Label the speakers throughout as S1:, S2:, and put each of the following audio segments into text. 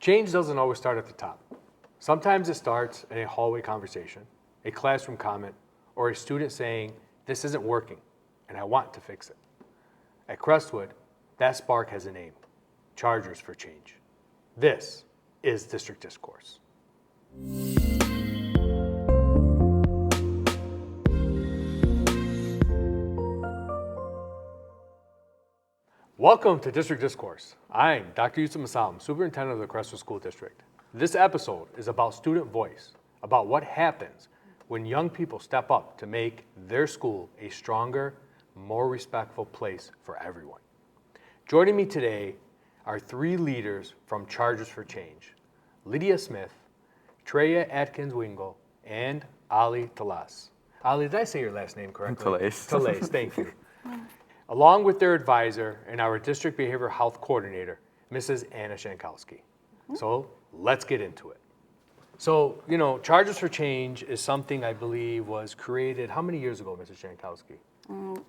S1: Change doesn't always start at the top. Sometimes it starts in a hallway conversation, a classroom comment, or a student saying, "This isn't working, and I want to fix it." At Crestwood, that spark has a name: Chargers for Change. This is District Discourse. Welcome to District Discourse. I'm Dr. Mosallam, Superintendent of the Crestwood School District. This episode is about student voice, about what happens when young people step up to make their school a stronger, more respectful place for everyone. Joining me today are three leaders from Chargers for Change: Lydia Smith, Traeh Adkins Wingo, and Allie Tlais. Allie, did I say your last name correctly?
S2: Tlais.
S1: Tlais, thank you. Along with their advisor and our district behavioral health coordinator, Mrs. Anna Schankowski. So let's get into it. So, Chargers for Change is something I believe was created how many years ago, Mrs. Schankowski?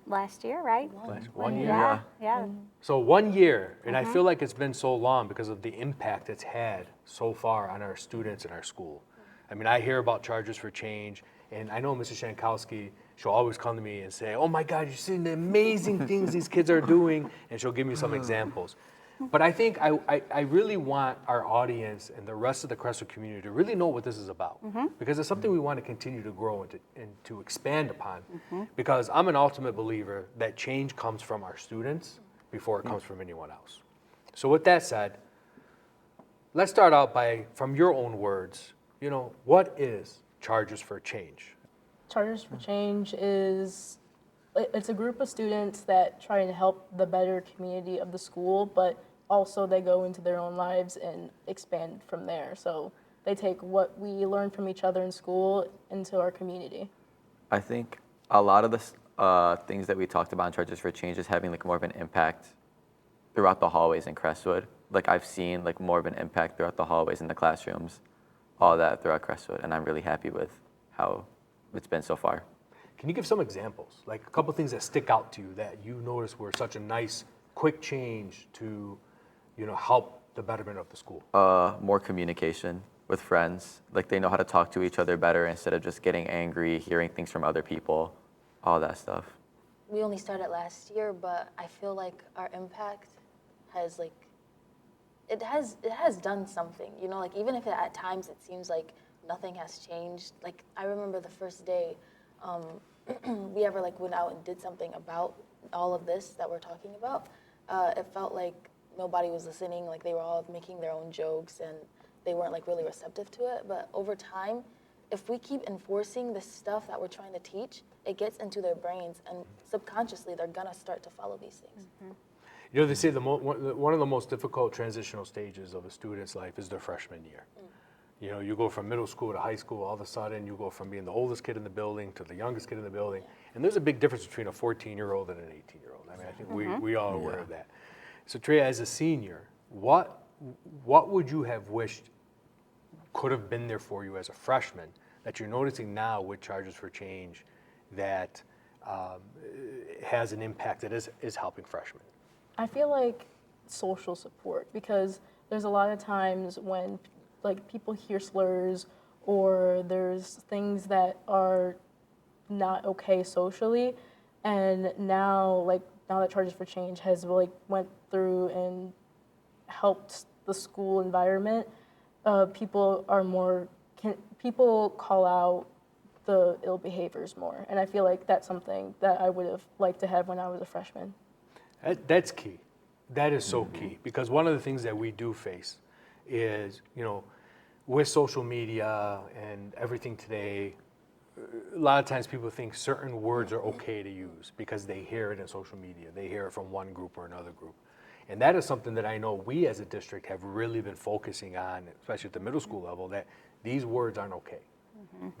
S3: Last year, right?
S1: One year?
S3: Yeah.
S1: So 1 year, and I feel like it's been so long because of the impact it's had so far on our students in our school. I mean, I hear about Chargers for Change, and I know Mrs. Schankowski, she'll always come to me and say, "Oh my God, you've seen the amazing things these kids are doing," and she'll give me some examples. But I think I really want our audience and the rest of the Crestwood community to really know what this is about, because it's something we want to continue to grow and to expand upon, because I'm an ultimate believer that change comes from our students before it comes from anyone else. So with that said, let's start out from your own words, what is Chargers for Change?
S4: Charters for Change it's a group of students that try to help the better community of the school, but also they go into their own lives and expand from there. So they take what we learn from each other in school into our community.
S2: I think a lot of the things that we talked about in Chargers for Change is having more of an impact throughout the hallways in Crestwood. I've seen more of an impact throughout the hallways in the classrooms, all that throughout Crestwood, and I'm really happy with how it's been so far.
S1: Can you give some examples, like a couple things that stick out to you that you noticed were such a nice, quick change to, help the betterment of the school?
S2: More communication with friends. They know how to talk to each other better instead of just getting angry, hearing things from other people, all that stuff.
S5: We only started last year, but I feel like our impact has it has done something. Even if at times it seems like nothing has changed. I remember the first day we ever went out and did something about all of this that we're talking about. It felt like nobody was listening. They were all making their own jokes and they weren't really receptive to it. But over time, if we keep enforcing this stuff that we're trying to teach, it gets into their brains and subconsciously they're gonna start to follow these things.
S1: They say one of the most difficult transitional stages of a student's life is their freshman year. You go from middle school to high school, all of a sudden you go from being the oldest kid in the building to the youngest kid in the building. And there's a big difference between a 14-year-old and an 18-year-old. I mean, I think we all are aware of that. So Traeh, as a senior, what would you have wished could have been there for you as a freshman that you're noticing now with Chargers for Change that has an impact that is helping freshmen?
S4: I feel like social support, because there's a lot of times when people hear slurs or there's things that are not okay socially, and now that Chargers for Change has went through and helped the school environment, people call out the ill behaviors more, and I feel like that's something that I would have liked to have when I was a freshman.
S1: That's key. That is so key, because one of the things that we do face is, with social media and everything today, a lot of times people think certain words are okay to use because they hear it in social media. They hear it from one group or another group. And that is something that I know we as a district have really been focusing on, especially at the middle school level, that these words aren't okay.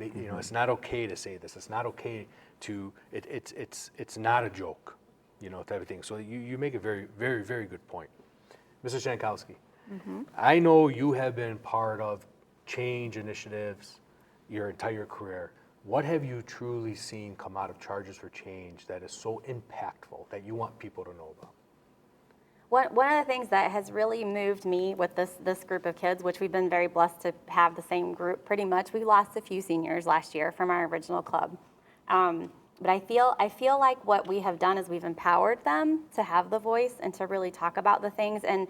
S1: It's not okay to say this. It's not okay to, it's not a joke, type of thing. So you make a very, very, very good point. Mrs. Schankowski, I know you have been part of change initiatives your entire career. What have you truly seen come out of Chargers for Change that is so impactful that you want people to know about?
S3: One of the things that has really moved me with this group of kids, which we've been very blessed to have the same group pretty much. We lost a few seniors last year from our original club. But I feel like what we have done is we've empowered them to have the voice and to really talk about the things. And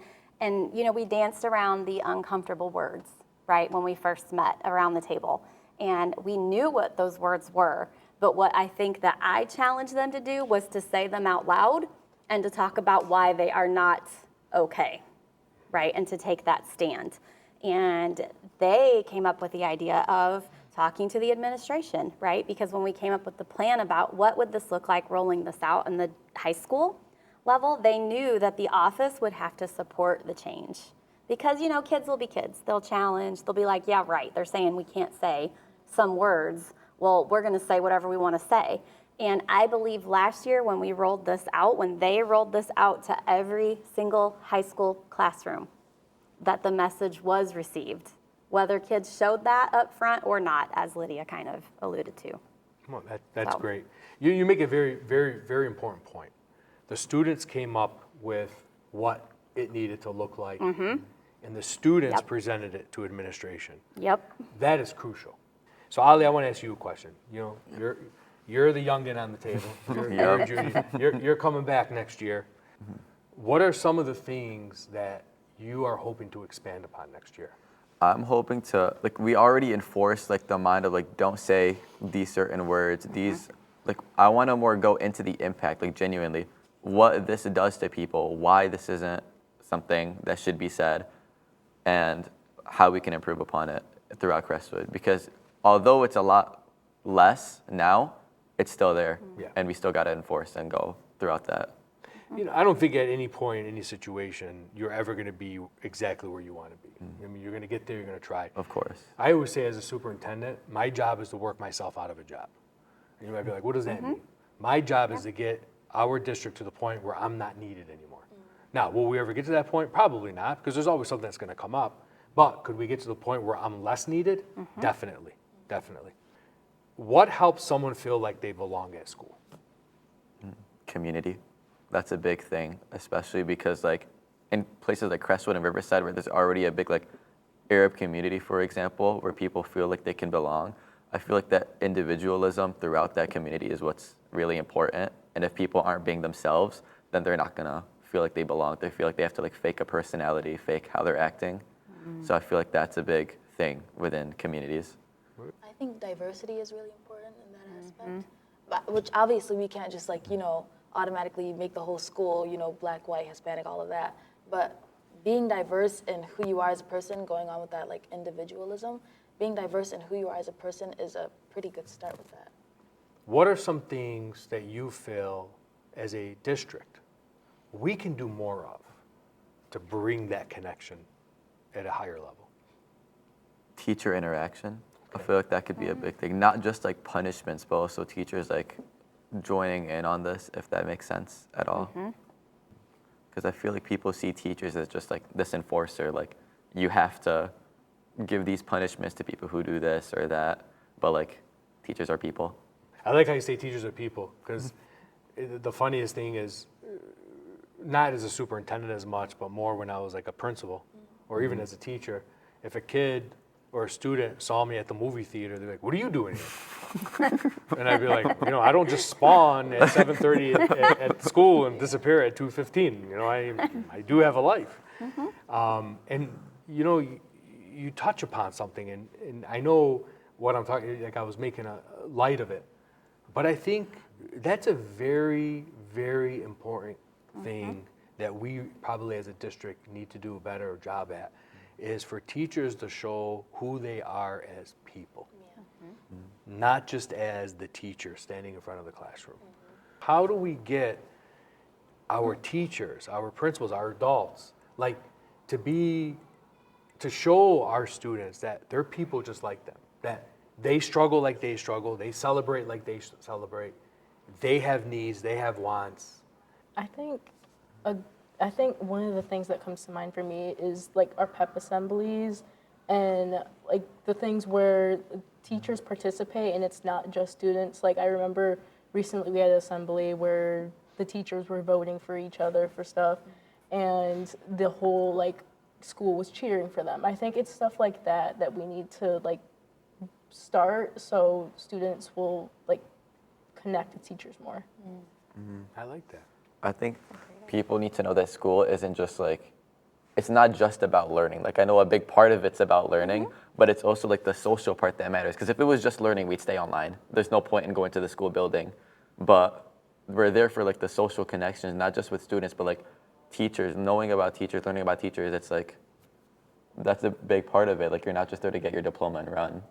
S3: you know, we danced around the uncomfortable words, right, when we first met around the table. And we knew what those words were. But what I think that I challenged them to do was to say them out loud and to talk about why they are not okay, right? And to take that stand. And they came up with the idea of talking to the administration, right? Because when we came up with the plan about what would this look like rolling this out in the high school level, they knew that the office would have to support the change. Because, you know, kids will be kids. They'll challenge. They'll be like, yeah, right. They're saying we can't say some words. Well, we're going to say whatever we want to say. And I believe last year when we rolled this out, when they rolled this out to every single high school classroom, that the message was received, whether kids showed that up front or not, as Lydia kind of alluded to.
S1: Come on, that's
S3: So.
S1: great. You make a very, very, very important point. The students came up with what it needed to look like, and the students
S3: Yep.
S1: presented it to administration.
S3: Yep.
S1: That is crucial. So, Ali, I want to ask you a question. You know, you're the youngin on the table. You're a junior. You're coming back next year. What are some of the things that you are hoping to expand upon next year?
S2: I'm hoping to, like, we already enforce, like, the mind of, like, don't say these certain words. These, like, I want to more go into the impact, like, genuinely, what this does to people, why this isn't something that should be said, and how we can improve upon it throughout Crestwood. Because although it's a lot less now, it's still there,
S1: Yeah.
S2: and we still got to enforce and go throughout that.
S1: You know, I don't think at any point, in any situation, you're ever going to be exactly where you want to be. I mean, you're going to get there, you're going to try.
S2: Of course.
S1: I always say as a superintendent, my job is to work myself out of a job. And you might be like, what does that mean? My job is to get our district to the point where I'm not needed anymore. Now, will we ever get to that point? Probably not, because there's always something that's going to come up. But could we get to the point where I'm less needed? Definitely, definitely. What helps someone feel like they belong at school?
S2: Community. That's a big thing, especially because, like, in places like Crestwood and Riverside, where there's already a big, like, Arab community, for example, where people feel like they can belong, I feel like that individualism throughout that community is what's really important. And if people aren't being themselves, then they're not gonna feel like they belong. They feel like they have to, like, fake a personality, fake how they're acting. So I feel like that's a big thing within communities.
S5: I think diversity is really important in that aspect, but, which obviously we can't just, like, you know, automatically make the whole school, you know, black, white, Hispanic, all of that. But being diverse in who you are as a person, going on with that, like, individualism, being diverse in who you are as a person is a pretty good start with that.
S1: What are some things that you feel as a district we can do more of to bring that connection at a higher level?
S2: Teacher interaction. I feel like that could be a big thing. Not just, like, punishments, but also teachers, like, joining in on this, if that makes sense at all. Because I feel like people see teachers as just, like, this enforcer, like, you have to give these punishments to people who do this or that, but, like, teachers are people.
S1: I like how you say teachers are people, because the funniest thing is, not as a superintendent as much, but more when I was like a principal, or even as a teacher, if a kid or a student saw me at the movie theater, they're like, what are you doing here? And I'd be like, you know, I don't just spawn at 7:30 at school and disappear at 2:15. You know, I do have a life. And, you know, you touch upon something, and I know what I'm talking, like I was making a light of it, but I think that's a very, very important thing that we probably as a district need to do a better job at, is for teachers to show who they are as people, not just as the teacher standing in front of the classroom. How do we get our teachers, our principals, our adults, like, to show our students that they're people just like them, that they struggle like they struggle, they celebrate like they celebrate, they have needs, they have wants.
S4: I think one of the things that comes to mind for me is, like, our pep assemblies and, like, the things where teachers participate and it's not just students. Like, I remember recently we had an assembly where the teachers were voting for each other for stuff, and the whole like school was cheering for them. I think it's stuff like that that we need to like start so students will like connect with teachers more.
S1: I like that.
S2: I think people need to know that school isn't just like, it's not just about learning. Like I know a big part of it's about learning, but it's also like the social part that matters. Because if it was just learning, we'd stay online. There's no point in going to the school building. But we're there for like the social connections, not just with students, but like teachers, knowing about teachers, learning about teachers. It's like, that's a big part of it. Like you're not just there to get your diploma and run.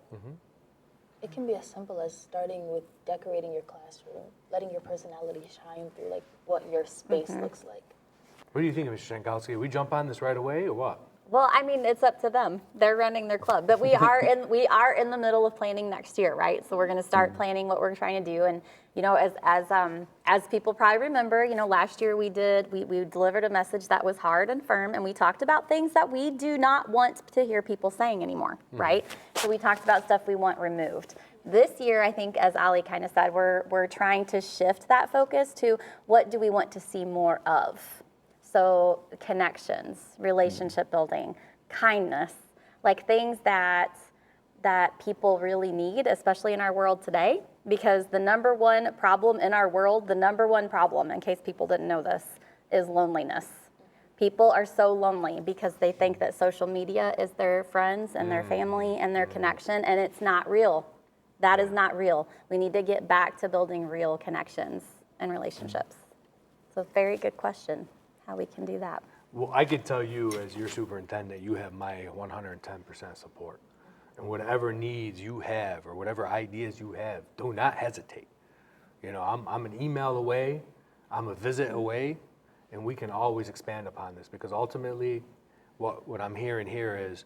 S5: It can be as simple as starting with decorating your classroom, letting your personality shine through like what your space looks like.
S1: What do you think, Mr. Schankowski? We jump on this right away or what?
S3: Well, I mean, it's up to them. They're running their club, but we are in the middle of planning next year, right? So we're going to start planning what we're trying to do, and you know, as people probably remember, you know, last year we delivered a message that was hard and firm, and we talked about things that we do not want to hear people saying anymore, right? So we talked about stuff we want removed. This year, I think, as Allie kind of said, we're trying to shift that focus to what do we want to see more of. So connections, relationship building, kindness, like things that people really need, especially in our world today, because the number one problem in our world, the number one problem, in case people didn't know this, is loneliness. People are so lonely because they think that social media is their friends and their family and their connection, and it's not real. That is not real. We need to get back to building real connections and relationships. So very good question. How we can do that.
S1: Well, I can tell you as your superintendent, you have my 110% support. And whatever needs you have or whatever ideas you have, do not hesitate. You know, I'm an email away, I'm a visit away, and we can always expand upon this because ultimately what I'm hearing here is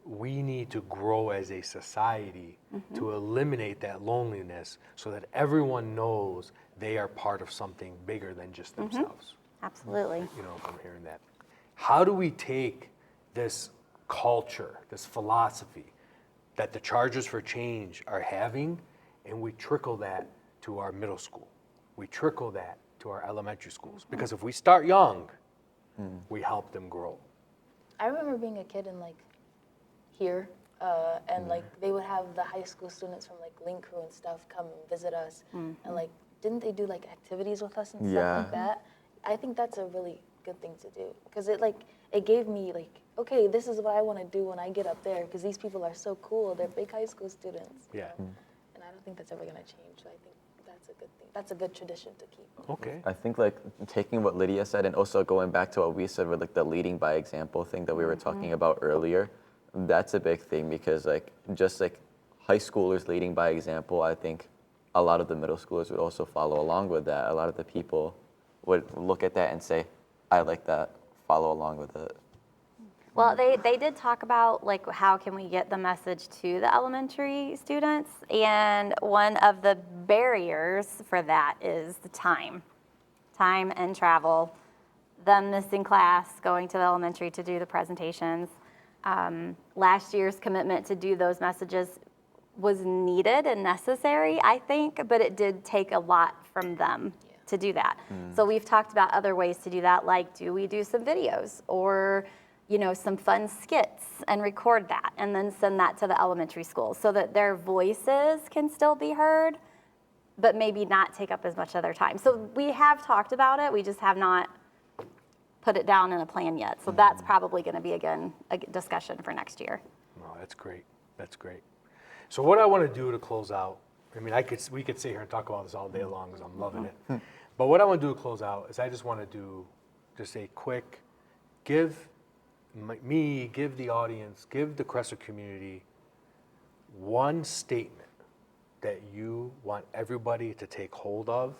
S1: we need to grow as a society to eliminate that loneliness so that everyone knows they are part of something bigger than just themselves.
S3: Absolutely.
S1: You know, if I'm hearing that. How do we take this culture, this philosophy that the Chargers for Change are having, and we trickle that to our middle school? We trickle that to our elementary schools. Because if we start young, we help them grow.
S5: I remember being a kid in like here, and like they would have the high school students from like Link Crew and stuff come and visit us, and like didn't they do like activities with us and stuff like that? I think that's a really good thing to do because it gave me like, okay, this is what I want to do when I get up there because these people are so cool. They're big high school students.
S1: Yeah.
S5: And I don't think that's ever going to change. So I think that's a good thing. That's a good tradition to keep.
S1: Okay.
S2: I think like taking what Lydia said and also going back to what we said with like the leading by example thing that we were talking about earlier, that's a big thing because like just like high schoolers leading by example, I think a lot of the middle schoolers would also follow along with that. A lot of the people would look at that and say, I like that, follow along with it.
S3: Well, they did talk about like how can we get the message to the elementary students, and one of the barriers for that is the time and travel, them missing class, going to the elementary to do the presentations. Last year's commitment to do those messages was needed and necessary, I think, but it did take a lot from them to do that. So we've talked about other ways to do that, like do we do some videos or you know, some fun skits and record that and then send that to the elementary schools so that their voices can still be heard, but maybe not take up as much of their time. So we have talked about it, we just have not put it down in a plan yet. So that's probably gonna be, again, a discussion for next year.
S1: Oh, that's great. That's great. So what I want to do to close out, I mean, we could sit here and talk about this all day long because I'm loving it. But what I want to do to close out is I just want to do just a quick, give the audience, give the Crestwood community one statement that you want everybody to take hold of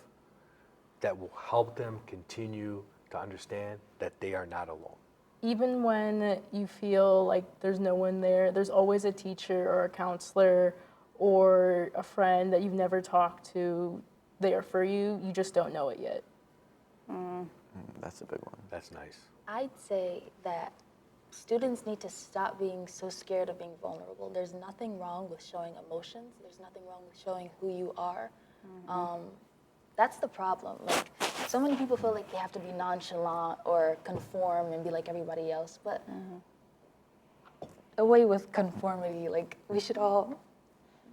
S1: that will help them continue to understand that they are not alone.
S4: Even when you feel like there's no one there, there's always a teacher or a counselor or a friend that you've never talked to there for you. You just don't know it yet.
S2: That's a big one.
S1: That's nice.
S5: I'd say that students need to stop being so scared of being vulnerable. There's nothing wrong with showing emotions. There's nothing wrong with showing who you are. That's the problem. Like, so many people feel like they have to be nonchalant or conform and be like everybody else, but away with conformity. Like, we should all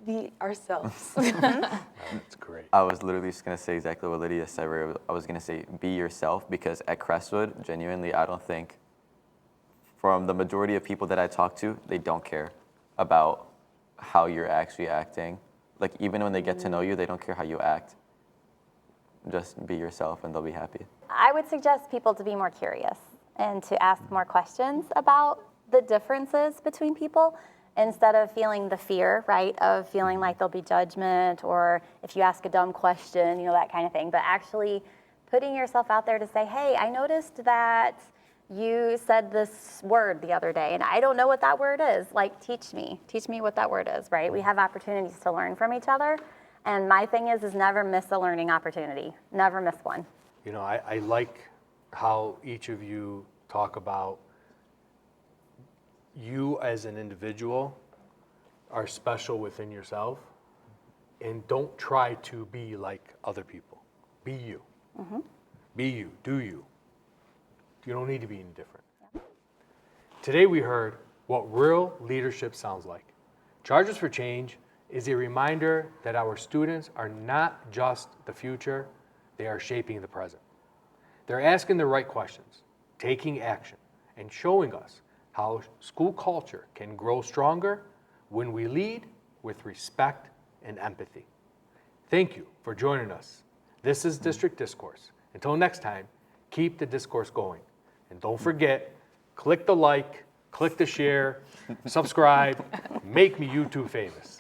S5: be ourselves.
S1: That's great.
S2: I was literally just gonna say exactly what Lydia said. Where I was gonna say, be yourself, because at Crestwood, genuinely, I don't think, from the majority of people that I talk to, they don't care about how you're actually acting. Like, even when they get to know you, they don't care how you act. Just be yourself and they'll be happy.
S3: I would suggest people to be more curious and to ask more questions about the differences between people instead of feeling the fear, right, of feeling like there'll be judgment or if you ask a dumb question, you know, that kind of thing. But actually putting yourself out there to say, hey, I noticed that you said this word the other day and I don't know what that word is. Like, teach me what that word is, right? We have opportunities to learn from each other. And my thing is never miss a learning opportunity. Never miss one.
S1: You know, I like how each of you talk about you as an individual are special within yourself, and don't try to be like other people. Be you. Be you. Do you. You don't need to be any different. Today we heard what real leadership sounds like. Chargers for Change is a reminder that our students are not just the future, they are shaping the present. They're asking the right questions, taking action, and showing us how school culture can grow stronger when we lead with respect and empathy. Thank you for joining us. This is District Discourse. Until next time, keep the discourse going. And don't forget, click the like, click the share, subscribe, make me YouTube famous.